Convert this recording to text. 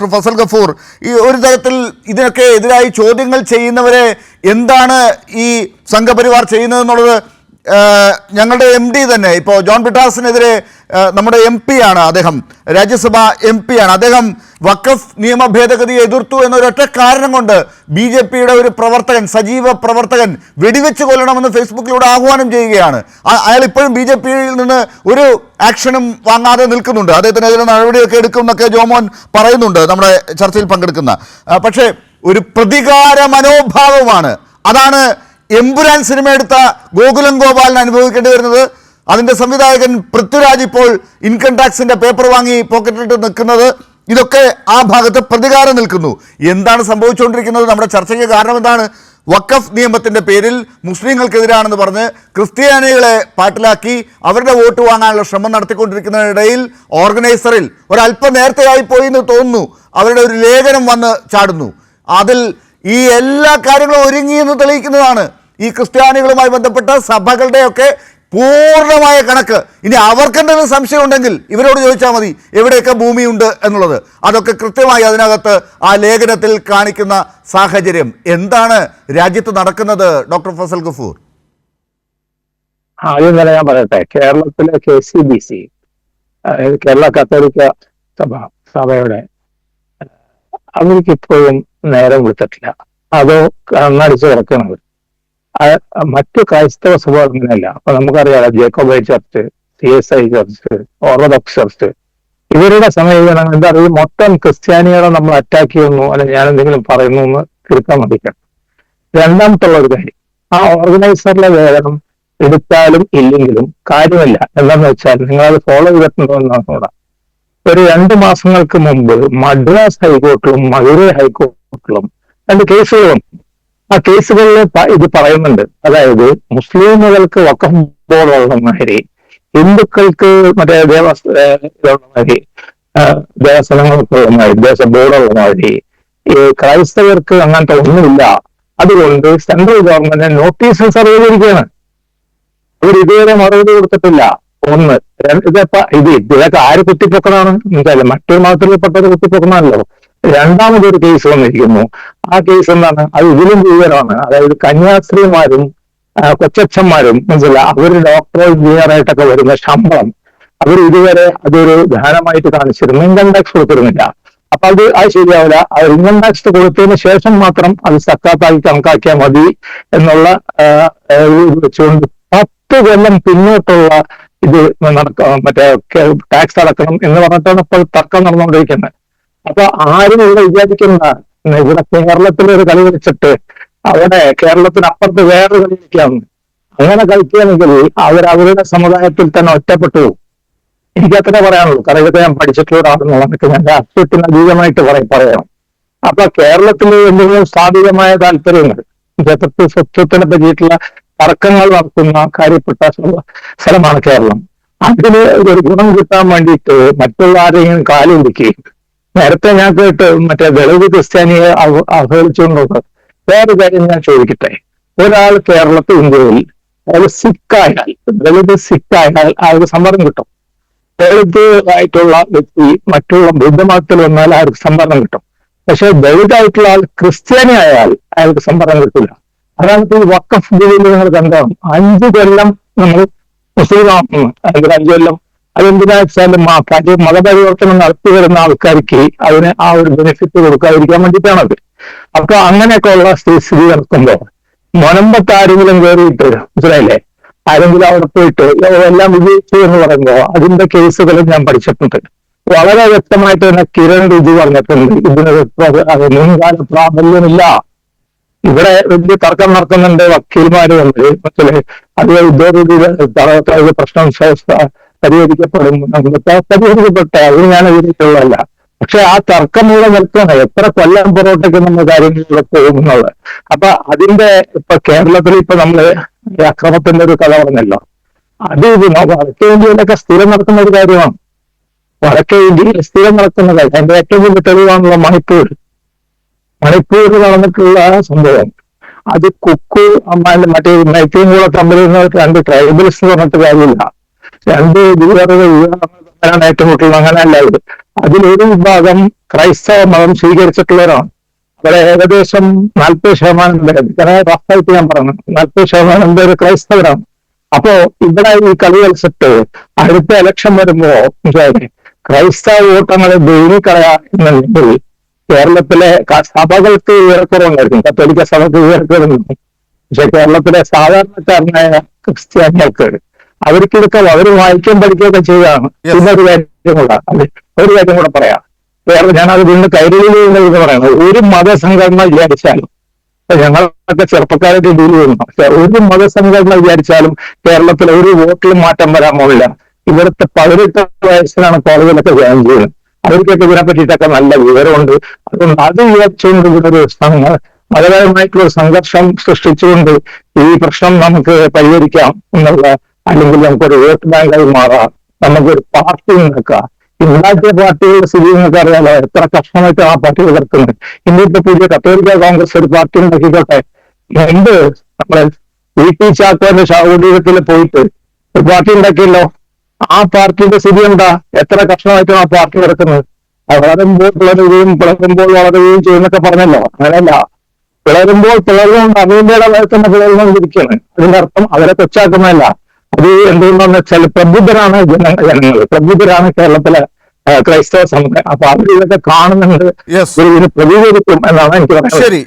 Doctor Fasal Gafoor, ഈ ഒരു തരത്തിൽ ഇതിനൊക്കെ എതിരായി ചോദ്യങ്ങൾ ചെയ്യുന്നവരെ എന്താണ് ഈ സംഘപരിവാർ ചെയ്യുന്നതെന്നുള്ളത് ഞങ്ങളുടെ MD തന്നെ ഇപ്പോൾ ജോൺ ബ്രിട്ടാസിനെതിരെ നമ്മുടെ MP ആണ്, അദ്ദേഹം രാജ്യസഭ MP ആണ്. അദ്ദേഹം വഖഫ് നിയമ ഭേദഗതിയെ എതിർത്തു എന്നൊരൊറ്റ കാരണം കൊണ്ട് BJPയുടെ ഒരു പ്രവർത്തകൻ, സജീവ പ്രവർത്തകൻ വെടിവെച്ച് കൊല്ലണമെന്ന് ഫേസ്ബുക്കിലൂടെ ആഹ്വാനം ചെയ്യുകയാണ്. അയാൾ ഇപ്പോഴും BJPയിൽ നിന്ന് ഒരു ആക്ഷനും വാങ്ങാതെ നിൽക്കുന്നുണ്ട്. അദ്ദേഹത്തിനെതിരെ നടപടിയൊക്കെ എടുക്കുമെന്നൊക്കെ ജോമോൻ പറയുന്നുണ്ട് നമ്മുടെ ചർച്ചയിൽ പങ്കെടുക്കുന്ന. പക്ഷേ ഒരു പ്രതികാര മനോഭാവമാണ്, അതാണ് എമ്പുരാൻ സിനിമ എടുത്ത ഗോകുലം ഗോപാലിന് അനുഭവിക്കേണ്ടി വരുന്നത്. അതിൻ്റെ സംവിധായകൻ പൃഥ്വിരാജ് ഇപ്പോൾ ഇൻകം ടാക്സിൻ്റെ പേപ്പർ വാങ്ങി പോക്കറ്റിലിട്ട് നിൽക്കുന്നത്. ഇതൊക്കെ ആ ഭാഗത്ത് പ്രതികാരം നിൽക്കുന്നു. എന്താണ് സംഭവിച്ചുകൊണ്ടിരിക്കുന്നത്? നമ്മുടെ ചർച്ചയ്ക്ക് കാരണം എന്താണ്? വഖഫ് നിയമത്തിൻ്റെ പേരിൽ മുസ്ലിങ്ങൾക്കെതിരാണെന്ന് പറഞ്ഞ് ക്രിസ്ത്യാനികളെ പാട്ടിലാക്കി അവരുടെ വോട്ട് വാങ്ങാനുള്ള ശ്രമം നടത്തിക്കൊണ്ടിരിക്കുന്നതിനിടയിൽ ഓർഗനൈസറിൽ ഒരല്പം നേരത്തെയായി പോയി എന്ന് തോന്നുന്നു, അവരുടെ ഒരു ലേഖനം വന്ന് ചാടുന്നു. അതിൽ ഈ എല്ലാ കാര്യങ്ങളും ഒരുങ്ങിയെന്ന് തെളിയിക്കുന്നതാണ്. ഈ ക്രിസ്ത്യാനികളുമായി ബന്ധപ്പെട്ട സഭകളുടെയൊക്കെ പൂർണ്ണമായ കണക്ക്. ഇനി അവർക്കെന്തെങ്കിലും സംശയം ഉണ്ടെങ്കിൽ ഇവരോട് ചോദിച്ചാൽ മതി എവിടെയൊക്കെ ഭൂമിയുണ്ട് എന്നുള്ളത്. അതൊക്കെ കൃത്യമായി അതിനകത്ത് ആ ലേഖനത്തിൽ കാണിക്കുന്ന സാഹചര്യം. എന്താണ് രാജ്യത്ത് നടക്കുന്നത് ഡോക്ടർ ഫസൽ ഗഫൂർ? ആദ്യം തന്നെ ഞാൻ പറയട്ടെ, കേരളത്തിലെ KCBC, കേരള കത്തോലിക്ക സഭയുടെ അവർക്ക് ഇപ്പോഴും നേരം വിളിച്ചിട്ടില്ല. അതോ കണ്ണടിച്ച് കിടക്കുന്നത്. മറ്റു ക്രൈസ്തവ സഭകൾ അങ്ങനെയല്ല. അപ്പൊ നമുക്കറിയാം, Jacobite church, CSI church, Orthodox church, ഇവരുടെ സമീപനം എന്താ പറയുക, മൊത്തം ക്രിസ്ത്യാനികളെ നമ്മൾ അറ്റാക്ക് ചെയ്യുന്നു അല്ലെങ്കിൽ ഞാൻ എന്തെങ്കിലും പറയുന്നു എന്ന് തിരുത്താൻ മതിക്കണം. രണ്ടാമത്തുള്ള ഒരു കാര്യം, ആ ഓർഗനൈസറിലെ വേതനം എടുത്താലും ഇല്ലെങ്കിലും കാര്യമില്ല. എന്താന്ന് വെച്ചാൽ നിങ്ങളത് ഫോളോ ചെയ്തിട്ടുണ്ടോ എന്നാണ് നോക്കാം. ഒരു 2 മാസങ്ങൾക്ക് മുമ്പ് മദ്രാസ് ഹൈക്കോർട്ടിലും മധുരൈ ഹൈക്കോർട്ടിലും 2 കേസുകളും. ആ കേസുകളിൽ ഇത് പറയുന്നുണ്ട്. അതായത് മുസ്ലിമുകൾക്ക് വഖഫ് ബോർഡുള്ള മാതിരി, ഹിന്ദുക്കൾക്ക് മറ്റേ ദേവസ്ഥലങ്ങൾക്കുള്ള മാതിരി, ദേശ ബോർഡുള്ള മാതിരി, ഈ ക്രൈസ്തവർക്ക് അങ്ങനത്തെ ഒന്നുമില്ല. അതുകൊണ്ട് സെൻട്രൽ ഗവൺമെന്റ് നോട്ടീസ് സർവ് ചെയ്തിരിക്കുകയാണ്. അവർ ഇതുവരെ മറുപടി കൊടുത്തിട്ടില്ല. ഒന്ന്. ഇതൊക്കെ ആര് കുത്തിപ്പൊക്കണാണ് എന്തായാലും മറ്റൊരു മതത്തിൽപ്പെട്ടൊരു കുത്തിപ്പൊക്കണമല്ലോ. രണ്ടാമതൊരു കേസ് വന്നിരിക്കുന്നു. ആ കേസ് എന്താണ്? അത് ഇതിലും ഭീകരമാണ്. അതായത് കന്യാസ്ത്രീമാരും കൊച്ചച്ഛന്മാരും മനസ്സിലാ, അവർ ഡോക്ടറോ എഞ്ചിനീയറായിട്ടൊക്കെ വരുന്ന ശമ്പളം അവർ ഇതുവരെ അതൊരു ദാനമായിട്ട് കാണിച്ചിരുന്നു. ഇൻകം ടാക്സ് കൊടുത്തിരുന്നില്ല. അപ്പൊ അത് ശരിയാവില്ല. അവർ ഇൻകം ടാക്സ് കൊടുത്തതിന് ശേഷം മാത്രം അത് സക്കാത്തായി കണക്കാക്കിയാൽ മതി എന്നുള്ള വെച്ചുകൊണ്ട് 10 കൊല്ലം പിന്നോട്ടുള്ള ഇത് മറ്റേ ടാക്സ് അടക്കണം എന്ന് പറഞ്ഞിട്ടാണ് ഇപ്പോൾ തർക്കം നടന്നുകൊണ്ടിരിക്കുന്നത്. അപ്പൊ ആരും ഇവിടെ വിചാരിക്കുന്ന ഇവിടെ കേരളത്തിലൊരു കളി കളിച്ചിട്ട് അവിടെ കേരളത്തിനപ്പുറത്ത് വേറൊരു കളി കളിക്കാമെന്ന്. അങ്ങനെ കളിക്കുകയാണെങ്കിൽ അവരവരുടെ സമുദായത്തിൽ തന്നെ ഒറ്റപ്പെട്ടു പോകും. എനിക്കത്ര പറയാനുള്ളൂ. കാരണം ഇതൊക്കെ ഞാൻ പഠിച്ചിട്ടുള്ളതാണെന്നുള്ളതൊക്കെ ഞാൻ രാഷ്ട്രീയത്തിന് അതീതമായിട്ട് പറയണം. അപ്പൊ കേരളത്തിൽ എന്തെങ്കിലും സ്ഥാപിതമായ താല്പര്യങ്ങൾ, സ്വത്വത്തിനെ പറ്റിയിട്ടുള്ള തർക്കങ്ങൾ നടക്കുന്ന കാര്യപ്പെട്ട സ്ഥലമാണ് കേരളം. അതിന് ഒരു ഗുണം കിട്ടാൻ വേണ്ടിയിട്ട് മറ്റുള്ള ആരെങ്കിലും കാലൊതുക്കുകയും, നേരത്തെ ഞാൻ കേട്ട് മറ്റേ ദളിത് ക്രിസ്ത്യാനിയെ അവഹേളിച്ചുകൊണ്ടുള്ളത്. വേറെ കാര്യം ഞാൻ ചോദിക്കട്ടെ, ഒരാൾ കേരളത്തിൽ ഇന്ത്യയിൽ അയാൾ സിക്കായാൽ, ദളിത് സിക്കായാൽ അയാൾക്ക് സംവരണം കിട്ടും. ദളിത് ആയിട്ടുള്ള വ്യക്തി മറ്റുള്ള ബുദ്ധമതത്തിൽ വന്നാൽ അയാൾക്ക് സംവരണം കിട്ടും. പക്ഷെ ദളിതായിട്ടുള്ള ആൾ ക്രിസ്ത്യാനി ആയാൽ അയാൾക്ക് സംവരണം കിട്ടില്ല. അതാണ് ഈ വഖഫ് ബില്ലിൽ നിങ്ങൾ കണ്ടാണ് 5 കൊല്ലം നമ്മൾ മുസ്ലിമാണെന്ന്, അല്ലെങ്കിൽ 5 കൊല്ലം. അതെന്തിനാ വെച്ചാലും മതപരിവർത്തനം നടത്തി വരുന്ന ആൾക്കാർക്ക് അതിന് ആ ഒരു ബെനിഫിറ്റ് കൊടുക്കാതിരിക്കാൻ വേണ്ടിയിട്ടാണത്. അപ്പൊ അങ്ങനെയൊക്കെ ഉള്ള സ്ഥിതി നടക്കുമ്പോ മുനമ്പത്ത് ആരെങ്കിലും കയറിയിട്ട്, മനസ്സിലായില്ലേ, ആരെങ്കിലും അവിടെ പോയിട്ട് എല്ലാം വിജയിച്ചു എന്ന് പറയുമ്പോ അതിന്റെ കേസുകളും ഞാൻ പഠിച്ചിട്ടുണ്ട്. വളരെ വ്യക്തമായിട്ട് തന്നെ കിരൺ റിജു പറഞ്ഞിട്ടുണ്ട് ഇതിന് മുൻകാല പ്രാബല്യമില്ല. ഇവിടെ വലിയ തർക്കം നടക്കുന്നുണ്ട്. വക്കീൽമാര് വന്ന് മനസ്സിലായി അത് ഇതോടുകൂടി പ്രശ്നം പരിഹരിക്കപ്പെടും. പരിഹരിക്കപ്പെട്ട അതിന് ഞാൻ എതിരിട്ടുള്ളതല്ല. പക്ഷെ ആ തർക്കം ഇവിടെ നിൽക്കണം. എത്ര കൊല്ലം പുറകോട്ടേക്ക് നമ്മൾ കാര്യങ്ങളിലൂടെ പോകുന്നുള്ളത്. അപ്പൊ അതിന്റെ ഇപ്പൊ കേരളത്തിൽ ഇപ്പൊ നമ്മള് അക്രമത്തിന്റെ ഒരു കഥ പറഞ്ഞല്ലോ, അത് വടക്കേ ഇന്ത്യയിലൊക്കെ സ്ഥിരം നടക്കുന്ന ഒരു കാര്യമാണ്. വടക്കേ ഇന്ത്യയിൽ സ്ഥിരം നടക്കുന്ന കാര്യം. അതിന്റെ ഏറ്റവും വലിയ തെളിവാണുള്ള മണിപ്പൂരിൽ നടന്നിട്ടുള്ള സംഭവം. അത് കുക്കു മറ്റേ നൈറ്റിയും കൂടെ തമ്മിൽ 2 ട്രൈബൽസ് എന്ന് പറഞ്ഞിട്ട് കാര്യമില്ല. 2 ഭീകരത തമ്മിലാണ് ഏറ്റുമുട്ടുന്നത്. അങ്ങനെയല്ല ഇത്. അതിലൊരു വിഭാഗം ക്രൈസ്തവ മതം സ്വീകരിച്ചിട്ടുള്ളവരാണ്. അവിടെ ഏകദേശം 40% പേര്, റഫായിട്ട് ഞാൻ പറഞ്ഞു, 40% പേര് ക്രൈസ്തവരാണ്. അപ്പോ ഇവിടെ ഈ കളി കളിച്ചിട്ട് അടുത്ത ഇലക്ഷൻ വരുമ്പോ ക്രൈസ്തവ വോട്ടങ്ങളെ ദൈവികളയാ എന്നുണ്ടെങ്കിൽ കേരളത്തിലെ സഭകൾക്ക് ഉയർക്കുറവുണ്ടായിരിക്കും, കത്തോലിക്ക സഭക്ക് ഉയർക്കുറവുണ്ടായിരിക്കും. പക്ഷെ കേരളത്തിലെ സാധാരണക്കാരനായ ക്രിസ്ത്യാനികൾക്ക് അവർക്കിതൊക്കെ അവർ വായിക്കാൻ പഠിക്കുകയൊക്കെ ചെയ്താണ്. പിന്നെ ഒരു കാര്യം കൂടെ പറയാം. ഞാനത് വീണ്ടും കൈരളിയിൽ പറയുന്നത്, ഒരു മതസംഘടന വിചാരിച്ചാലും, ഞങ്ങളൊക്കെ ചെറുപ്പക്കാരായിട്ട് ഡീൽ ചെയ്യുന്നു, പക്ഷെ ഒരു മതസംഘടന വിചാരിച്ചാലും കേരളത്തിൽ ഒരു വോട്ടിലും മാറ്റം വരാൻ പോകില്ല. ഇവിടുത്തെ 18 വയസ്സിലാണ് കോളേജിലൊക്കെ ജോയിൻ ചെയ്യുന്നത്. അവർക്കൊക്കെ ഇതിനെ പറ്റിയിട്ടൊക്കെ നല്ല വിവരമുണ്ട്. അതുകൊണ്ട് അത് വിചാരിച്ചുകൊണ്ട് ഇവിടൊരു മതപരമായിട്ടുള്ള സംഘർഷം സൃഷ്ടിച്ചുകൊണ്ട് ഈ പ്രശ്നം നമുക്ക് പരിഹരിക്കാം എന്നുള്ള, അല്ലെങ്കിൽ നമുക്കൊരു വോട്ട് ബാങ്കായി മാറാം, നമുക്കൊരു പാർട്ടി ഉണ്ടാക്കാം. ഉണ്ടാക്കിയ പാർട്ടികളുടെ സ്ഥിതി നിങ്ങൾക്ക് അറിയാലോ, എത്ര കഷ്ടമായിട്ട് ആ പാർട്ടി ഉയർത്തുന്നത്. ഇന്നിപ്പോ പുതിയ കത്തോലിക്ക കോൺഗ്രസ് ഒരു പാർട്ടി ഉണ്ടാക്കിക്കോട്ടെ. മുമ്പ് നമ്മളെ VP ചാക്കോന്റെ ശവകുടീരത്തിൽ പോയിട്ട് ഒരു പാർട്ടി ഉണ്ടാക്കിയല്ലോ. ആ പാർട്ടിയുടെ സ്ഥിതി എന്താ? എത്ര കഷ്ടമായിട്ടാണ് ആ പാർട്ടി നടക്കുന്നത്. വളരുമ്പോൾ പിളരുകയും പിളരുമ്പോൾ വളരുകയും ചെയ്യുന്നൊക്കെ പറഞ്ഞല്ലോ. അങ്ങനെയല്ല, പിളരുമ്പോൾ പിളർന്നുകൊണ്ട് അതിൻ്റെതായ തന്നെ പിളർന്നുകൊണ്ടിരിക്കുകയാണ്. അതിന്റെ അർത്ഥം അവരെ കൊച്ചാക്കുന്നതല്ല. അത് എന്തുകൊണ്ടാന്ന് വെച്ചാൽ പ്രബുദ്ധരാണ് ജനങ്ങൾ, പ്രബുദ്ധരാണ് കേരളത്തിലെ ക്രൈസ്തവ സമുദായം. അപ്പൊ അവർ ഇതൊക്കെ കാണുന്നുണ്ട്, ഇതിന് പ്രതികരിക്കും എന്നാണ് എനിക്ക് പറയുന്നത്. ശരി.